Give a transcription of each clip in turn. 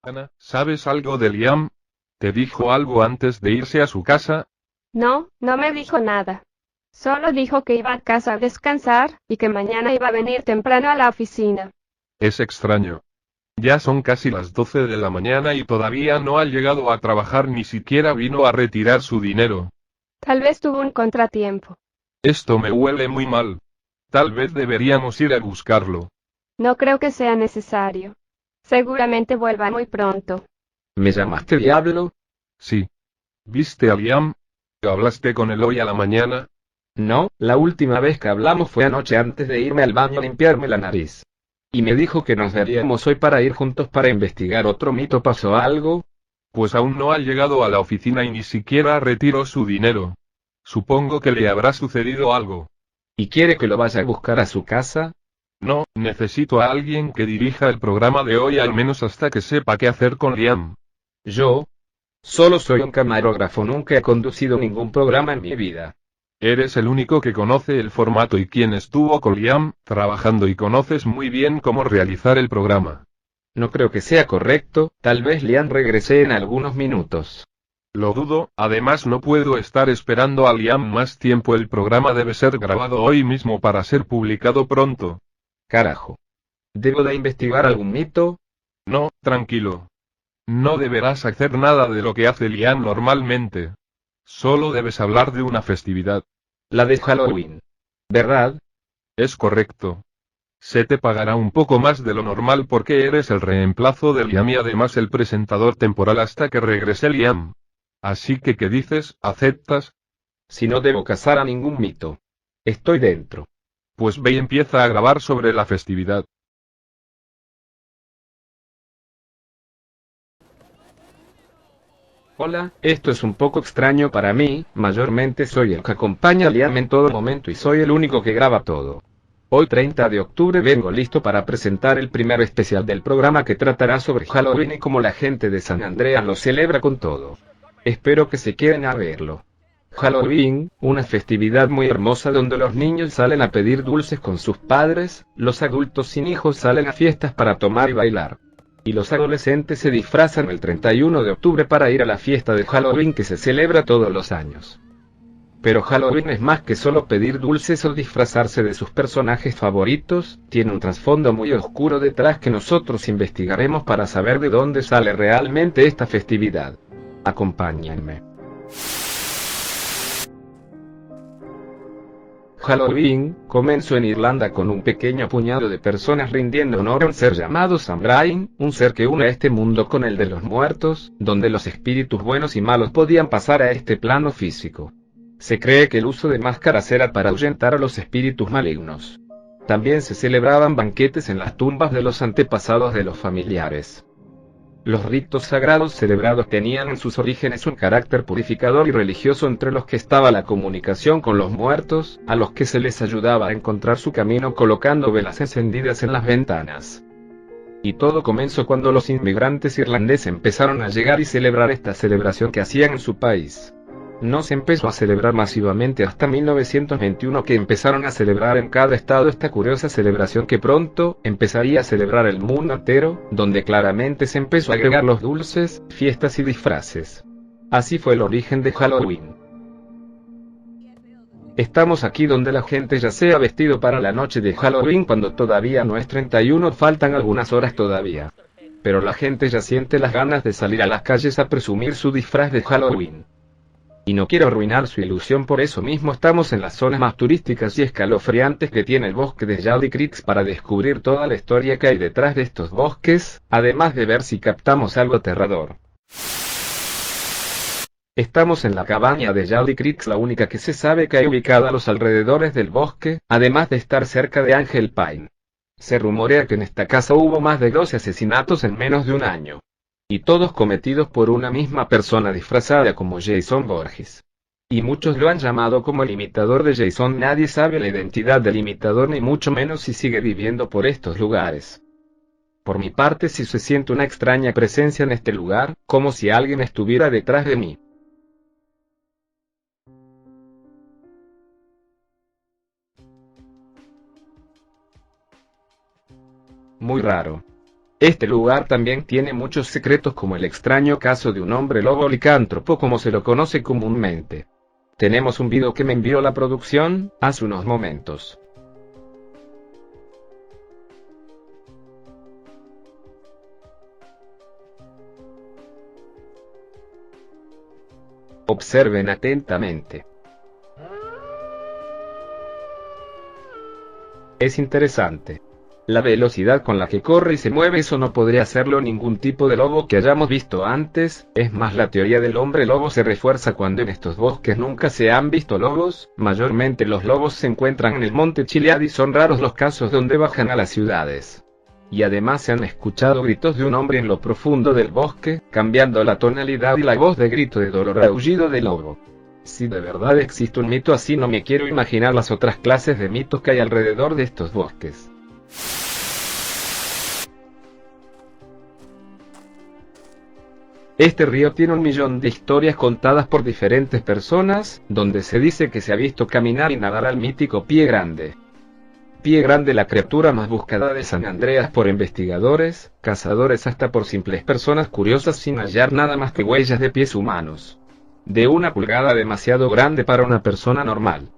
Ana, ¿sabes algo de Liam? ¿Te dijo algo antes de irse a su casa? No, no me dijo nada. Solo dijo que iba a casa a descansar, y que mañana iba a venir temprano a la oficina. Es extraño. Ya son casi las 12 de la mañana y todavía no ha llegado a trabajar, ni siquiera vino a retirar su dinero. Tal vez tuvo un contratiempo. Esto me huele muy mal. Tal vez deberíamos ir a buscarlo. No creo que sea necesario. Seguramente vuelva muy pronto. ¿Me llamaste diablo? Sí. ¿Viste a Liam? ¿Hablaste con él hoy a la mañana? No, la última vez que hablamos fue anoche antes de irme al baño a limpiarme la nariz. Y me dijo que nos veríamos hoy para ir juntos para investigar otro mito. ¿Pasó algo? Pues aún no ha llegado a la oficina y ni siquiera retiró su dinero. Supongo que le habrá sucedido algo. ¿Y quiere que lo vaya a buscar a su casa? No, necesito a alguien que dirija el programa de hoy al menos hasta que sepa qué hacer con Liam. Yo solo soy un camarógrafo, nunca he conducido ningún programa en mi vida. Eres el único que conoce el formato y quien estuvo con Liam trabajando y conoces muy bien cómo realizar el programa. No creo que sea correcto, tal vez Liam regrese en algunos minutos. Lo dudo, además no puedo estar esperando a Liam más tiempo, el programa debe ser grabado hoy mismo para ser publicado pronto. Carajo. ¿Debo de investigar algún mito? No, tranquilo. No deberás hacer nada de lo que hace Liam normalmente. Solo debes hablar de una festividad. La de Halloween. ¿Verdad? Es correcto. Se te pagará un poco más de lo normal porque eres el reemplazo de Liam y además el presentador temporal hasta que regrese Liam. Así que, ¿qué dices? ¿Aceptas? Si no debo cazar a ningún mito. Estoy dentro. Pues ve y empieza a grabar sobre la festividad. Hola, esto es un poco extraño para mí, mayormente soy el que acompaña a Liam en todo momento y soy el único que graba todo. Hoy 30 de octubre vengo listo para presentar el primer especial del programa que tratará sobre Halloween y cómo la gente de San Andreas lo celebra con todo. Espero que se queden a verlo. Halloween, una festividad muy hermosa donde los niños salen a pedir dulces con sus padres, los adultos sin hijos salen a fiestas para tomar y bailar. Y los adolescentes se disfrazan el 31 de octubre para ir a la fiesta de Halloween que se celebra todos los años. Pero Halloween es más que solo pedir dulces o disfrazarse de sus personajes favoritos, tiene un trasfondo muy oscuro detrás que nosotros investigaremos para saber de dónde sale realmente esta festividad. Acompáñenme. Halloween comenzó en Irlanda con un pequeño puñado de personas rindiendo honor a un ser llamado Samhain, un ser que une a este mundo con el de los muertos, donde los espíritus buenos y malos podían pasar a este plano físico. Se cree que el uso de máscaras era para ahuyentar a los espíritus malignos. También se celebraban banquetes en las tumbas de los antepasados de los familiares. Los ritos sagrados celebrados tenían en sus orígenes un carácter purificador y religioso, entre los que estaba la comunicación con los muertos, a los que se les ayudaba a encontrar su camino colocando velas encendidas en las ventanas. Y todo comenzó cuando los inmigrantes irlandeses empezaron a llegar y celebrar esta celebración que hacían en su país. No se empezó a celebrar masivamente hasta 1921, que empezaron a celebrar en cada estado esta curiosa celebración que pronto empezaría a celebrar el mundo entero, donde claramente se empezó a agregar los dulces, fiestas y disfraces. Así fue el origen de Halloween. Estamos aquí donde la gente ya se ha vestido para la noche de Halloween cuando todavía no es 31, faltan algunas horas todavía. Pero la gente ya siente las ganas de salir a las calles a presumir su disfraz de Halloween. Y no quiero arruinar su ilusión, por eso mismo estamos en las zonas más turísticas y escalofriantes que tiene el bosque de Yaldy Creeks para descubrir toda la historia que hay detrás de estos bosques, además de ver si captamos algo aterrador. Estamos en la cabaña de Yaldy Creeks, la única que se sabe que hay ubicada a los alrededores del bosque, además de estar cerca de Angel Pine. Se rumorea que en esta casa hubo más de 12 asesinatos en menos de un año. Y todos cometidos por una misma persona disfrazada como Jason Voorhees. Y muchos lo han llamado como el imitador de Jason. Nadie sabe la identidad del imitador, ni mucho menos si sigue viviendo por estos lugares. Por mi parte, sí se siente una extraña presencia en este lugar, como si alguien estuviera detrás de mí. Muy raro. Este lugar también tiene muchos secretos, como el extraño caso de un hombre lobo licántropo, como se lo conoce comúnmente. Tenemos un video que me envió la producción hace unos momentos. Observen atentamente. Es interesante la velocidad con la que corre y se mueve. Eso no podría hacerlo ningún tipo de lobo que hayamos visto antes. Es más, la teoría del hombre lobo se refuerza cuando en estos bosques nunca se han visto lobos. Mayormente los lobos se encuentran en el monte Chiliad y son raros los casos donde bajan a las ciudades. Y además se han escuchado gritos de un hombre en lo profundo del bosque, cambiando la tonalidad y la voz de grito de dolor a aullido de lobo. Si de verdad existe un mito así, no me quiero imaginar las otras clases de mitos que hay alrededor de estos bosques. Este río tiene 1.000.000 de historias contadas por diferentes personas, donde se dice que se ha visto caminar y nadar al mítico Pie Grande. Pie Grande, la criatura más buscada de San Andreas por investigadores, cazadores, hasta por simples personas curiosas sin hallar nada más que huellas de pies humanos. De 1 pulgada, demasiado grande para una persona normal.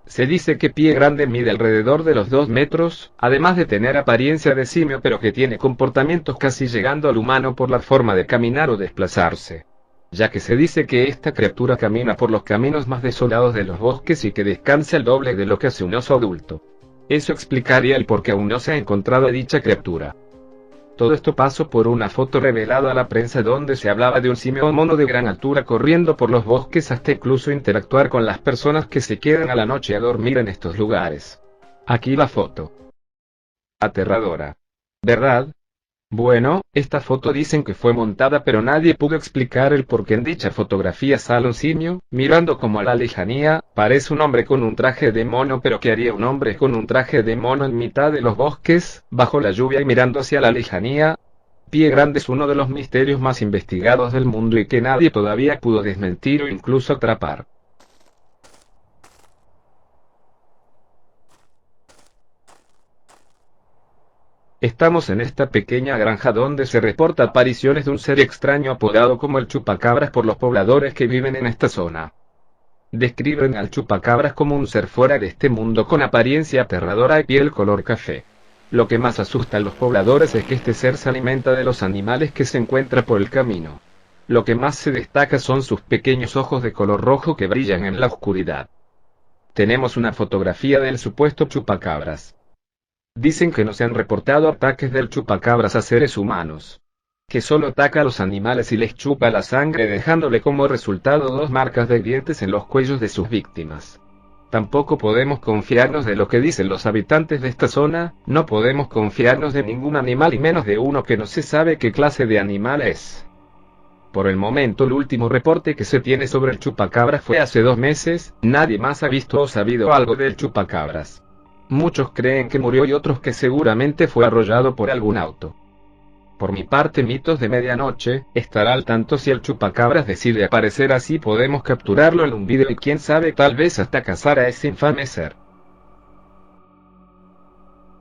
Se dice que Pie Grande mide alrededor de los 2 metros, además de tener apariencia de simio, pero que tiene comportamientos casi llegando al humano por la forma de caminar o desplazarse. Ya que se dice que esta criatura camina por los caminos más desolados de los bosques y que descansa el doble de lo que hace un oso adulto. Eso explicaría el por qué aún no se ha encontrado a dicha criatura. Todo esto pasó por una foto revelada a la prensa donde se hablaba de un simio mono de gran altura corriendo por los bosques, hasta incluso interactuar con las personas que se quedan a la noche a dormir en estos lugares. Aquí la foto. Aterradora, ¿verdad? Bueno, esta foto dicen que fue montada, pero nadie pudo explicar el por qué en dicha fotografía sale un simio, mirando como a la lejanía. Parece un hombre con un traje de mono, pero ¿qué haría un hombre con un traje de mono en mitad de los bosques, bajo la lluvia y mirando hacia la lejanía? Pie Grande es uno de los misterios más investigados del mundo y que nadie todavía pudo desmentir o incluso atrapar. Estamos en esta pequeña granja donde se reporta apariciones de un ser extraño apodado como el chupacabras por los pobladores que viven en esta zona. Describen al chupacabras como un ser fuera de este mundo con apariencia aterradora y piel color café. Lo que más asusta a los pobladores es que este ser se alimenta de los animales que se encuentra por el camino. Lo que más se destaca son sus pequeños ojos de color rojo que brillan en la oscuridad. Tenemos una fotografía del supuesto chupacabras. Dicen que no se han reportado ataques del chupacabras a seres humanos. Que solo ataca a los animales y les chupa la sangre, dejándole como resultado 2 marcas de dientes en los cuellos de sus víctimas. Tampoco podemos confiarnos de lo que dicen los habitantes de esta zona. No podemos confiarnos de ningún animal y menos de uno que no se sabe qué clase de animal es. Por el momento, el último reporte que se tiene sobre el chupacabras fue hace 2 meses. Nadie más ha visto o sabido algo del chupacabras. Muchos creen que murió y otros que seguramente fue arrollado por algún auto. Por mi parte, Mitos de Medianoche estará al tanto si el chupacabras decide aparecer, así podemos capturarlo en un video y quién sabe, tal vez hasta cazar a ese infame ser.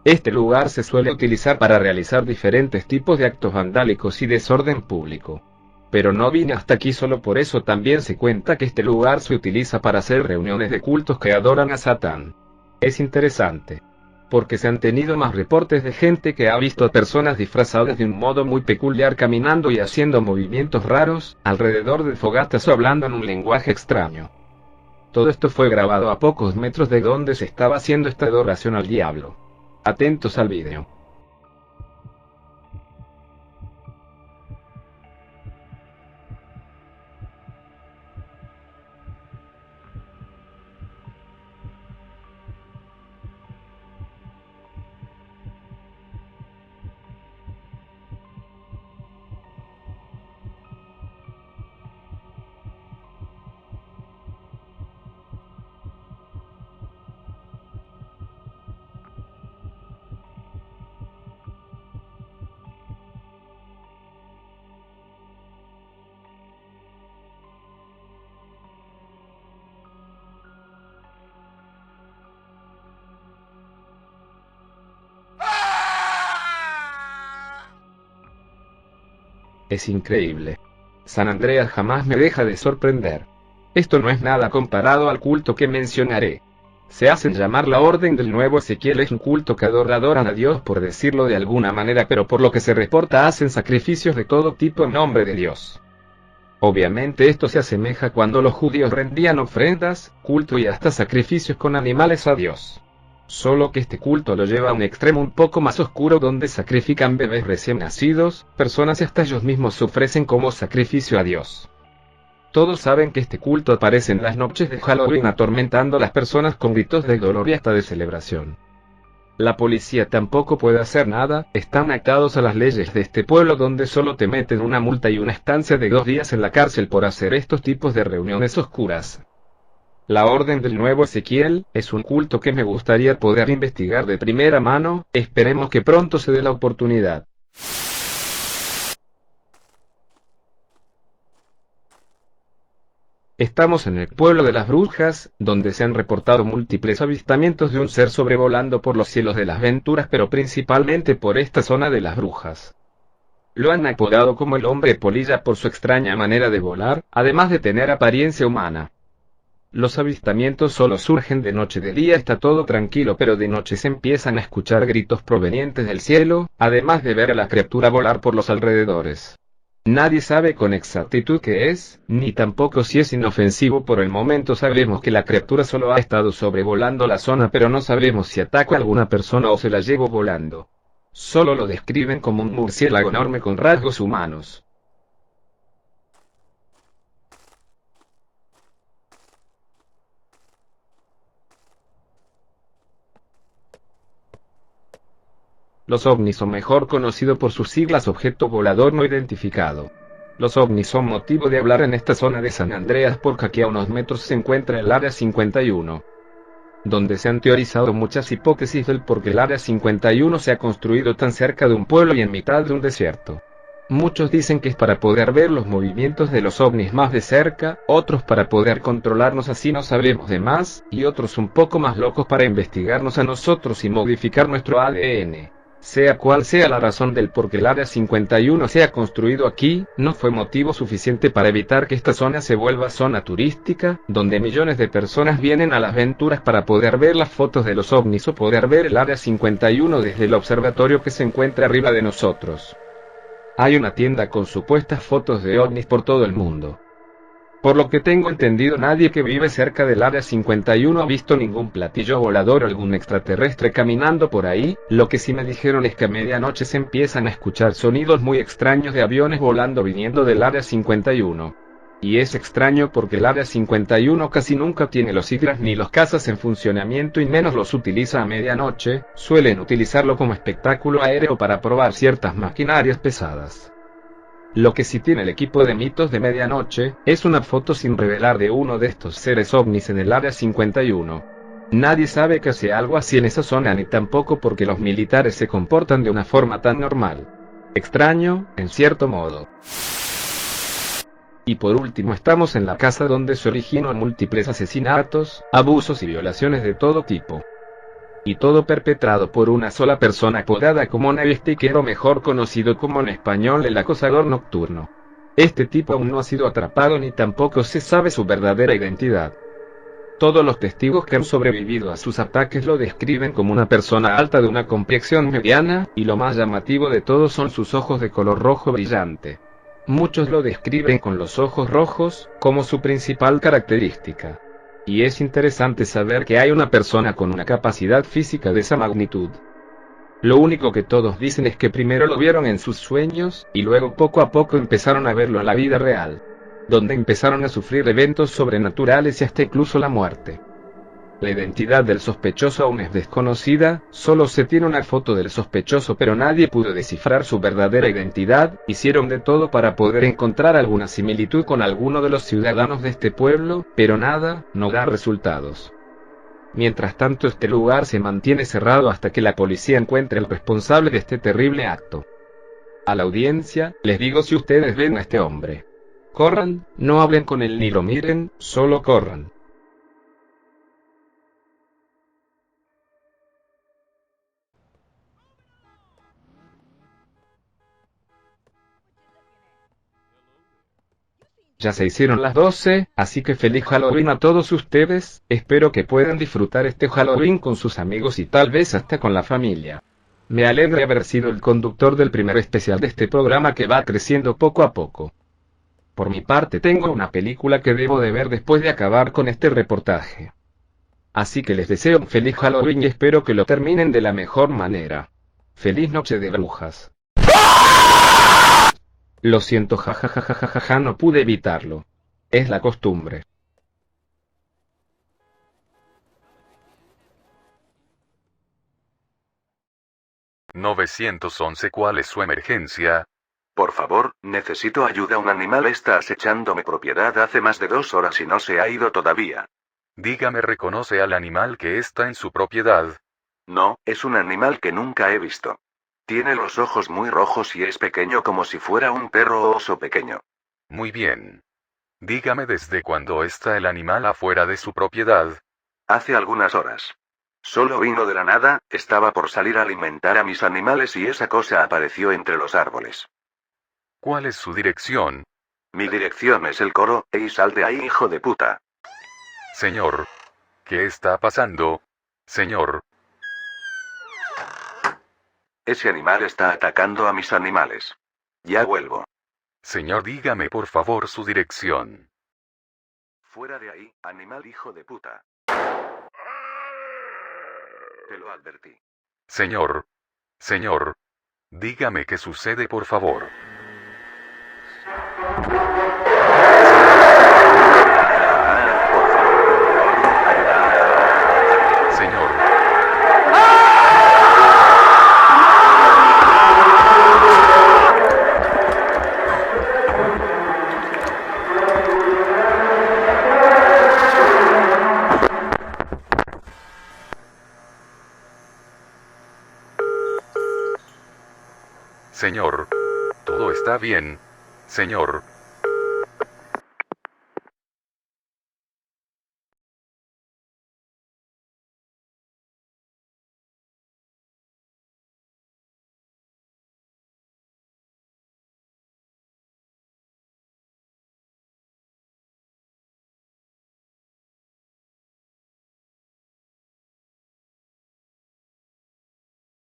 Este lugar se suele utilizar para realizar diferentes tipos de actos vandálicos y desorden público. Pero no vine hasta aquí solo por eso. También se cuenta que este lugar se utiliza para hacer reuniones de cultos que adoran a Satán. Es interesante, porque se han tenido más reportes de gente que ha visto a personas disfrazadas de un modo muy peculiar caminando y haciendo movimientos raros alrededor de fogatas o hablando en un lenguaje extraño. Todo esto fue grabado a pocos metros de donde se estaba haciendo esta adoración al diablo. Atentos al video. Es increíble. San Andreas jamás me deja de sorprender. Esto no es nada comparado al culto que mencionaré. Se hacen llamar la Orden del Nuevo Ezequiel, es un culto que adoran a Dios por decirlo de alguna manera, pero por lo que se reporta hacen sacrificios de todo tipo en nombre de Dios. Obviamente esto se asemeja cuando los judíos rendían ofrendas, culto y hasta sacrificios con animales a Dios. Solo que este culto lo lleva a un extremo un poco más oscuro donde sacrifican bebés recién nacidos, personas y hasta ellos mismos se ofrecen como sacrificio a Dios. Todos saben que este culto aparece en las noches de Halloween atormentando a las personas con gritos de dolor y hasta de celebración. La policía tampoco puede hacer nada, están atados a las leyes de este pueblo donde solo te meten una multa y una estancia de 2 días en la cárcel por hacer estos tipos de reuniones oscuras. La Orden del Nuevo Ezequiel es un culto que me gustaría poder investigar de primera mano, esperemos que pronto se dé la oportunidad. Estamos en el pueblo de las brujas, donde se han reportado múltiples avistamientos de un ser sobrevolando por los cielos de las Venturas, pero principalmente por esta zona de las brujas. Lo han apodado como el hombre polilla por su extraña manera de volar, además de tener apariencia humana. Los avistamientos solo surgen de noche, de día está todo tranquilo, pero de noche se empiezan a escuchar gritos provenientes del cielo, además de ver a la criatura volar por los alrededores. Nadie sabe con exactitud qué es, ni tampoco si es inofensivo. Por el momento sabemos que la criatura solo ha estado sobrevolando la zona, pero no sabemos si ataca a alguna persona o se la lleva volando. Solo lo describen como un murciélago enorme con rasgos humanos. Los ovnis son mejor conocidos por sus siglas objeto volador no identificado. Los ovnis son motivo de hablar en esta zona de San Andreas porque aquí a unos metros se encuentra el Área 51. Donde se han teorizado muchas hipótesis del por qué el Área 51 se ha construido tan cerca de un pueblo y en mitad de un desierto. Muchos dicen que es para poder ver los movimientos de los ovnis más de cerca, otros para poder controlarnos así no sabremos de más, y otros un poco más locos para investigarnos a nosotros y modificar nuestro ADN. Sea cual sea la razón del por qué el Área 51 se ha construido aquí, no fue motivo suficiente para evitar que esta zona se vuelva zona turística, donde millones de personas vienen a las Venturas para poder ver las fotos de los ovnis o poder ver el Área 51 desde el observatorio que se encuentra arriba de nosotros. Hay una tienda con supuestas fotos de ovnis por todo el mundo. Por lo que tengo entendido, nadie que vive cerca del Área 51 ha visto ningún platillo volador o algún extraterrestre caminando por ahí. Lo que sí me dijeron es que a medianoche se empiezan a escuchar sonidos muy extraños de aviones volando viniendo del Área 51. Y es extraño porque el Área 51 casi nunca tiene los hidras ni los cazas en funcionamiento y menos los utiliza a medianoche, suelen utilizarlo como espectáculo aéreo para probar ciertas maquinarias pesadas. Lo que sí tiene el equipo de mitos de medianoche, es una foto sin revelar de uno de estos seres ovnis en el Área 51. Nadie sabe que hace algo así en esa zona ni tampoco porque los militares se comportan de una forma tan normal. Extraño, en cierto modo. Y por último estamos en la casa donde se originan múltiples asesinatos, abusos y violaciones de todo tipo. Y todo perpetrado por una sola persona apodada como Navestiquero, mejor conocido como en español el acosador nocturno. Este tipo aún no ha sido atrapado ni tampoco se sabe su verdadera identidad. Todos los testigos que han sobrevivido a sus ataques lo describen como una persona alta de una complexión mediana, y lo más llamativo de todo son sus ojos de color rojo brillante. Muchos lo describen con los ojos rojos, como su principal característica. Y es interesante saber que hay una persona con una capacidad física de esa magnitud. Lo único que todos dicen es que primero lo vieron en sus sueños, y luego poco a poco empezaron a verlo en la vida real, donde empezaron a sufrir eventos sobrenaturales y hasta incluso la muerte. La identidad del sospechoso aún es desconocida, solo se tiene una foto del sospechoso pero nadie pudo descifrar su verdadera identidad. Hicieron de todo para poder encontrar alguna similitud con alguno de los ciudadanos de este pueblo, pero nada, no da resultados. Mientras tanto este lugar se mantiene cerrado hasta que la policía encuentre al responsable de este terrible acto. A la audiencia, les digo, si ustedes ven a este hombre, corran, no hablen con él ni lo miren, solo corran. Ya se hicieron las 12, así que feliz Halloween a todos ustedes, espero que puedan disfrutar este Halloween con sus amigos y tal vez hasta con la familia. Me alegra haber sido el conductor del primer especial de este programa que va creciendo poco a poco. Por mi parte tengo una película que debo de ver después de acabar con este reportaje. Así que les deseo un feliz Halloween y espero que lo terminen de la mejor manera. Feliz noche de brujas. Lo siento, jajajajajaja, no pude evitarlo. Es la costumbre. 911, ¿cuál es su emergencia? Por favor, necesito ayuda. Un animal está acechando mi propiedad hace más de 2 horas y no se ha ido todavía. Dígame, ¿reconoce al animal que está en su propiedad? No, es un animal que nunca he visto. Tiene los ojos muy rojos y es pequeño como si fuera un perro o oso pequeño. Muy bien. Dígame desde cuándo está el animal afuera de su propiedad. Hace algunas horas. Solo vino de la nada, estaba por salir a alimentar a mis animales y esa cosa apareció entre los árboles. ¿Cuál es su dirección? Mi dirección es el coro, ¡ey, sal de ahí, hijo de puta! Señor. ¿Qué está pasando? Señor. Ese animal está atacando a mis animales. Ya vuelvo. Señor, dígame por favor su dirección. Fuera de ahí, animal hijo de puta. Te lo advertí. Señor. Señor. Dígame qué sucede por favor. Señor. Señor. ¿Todo está bien? Señor.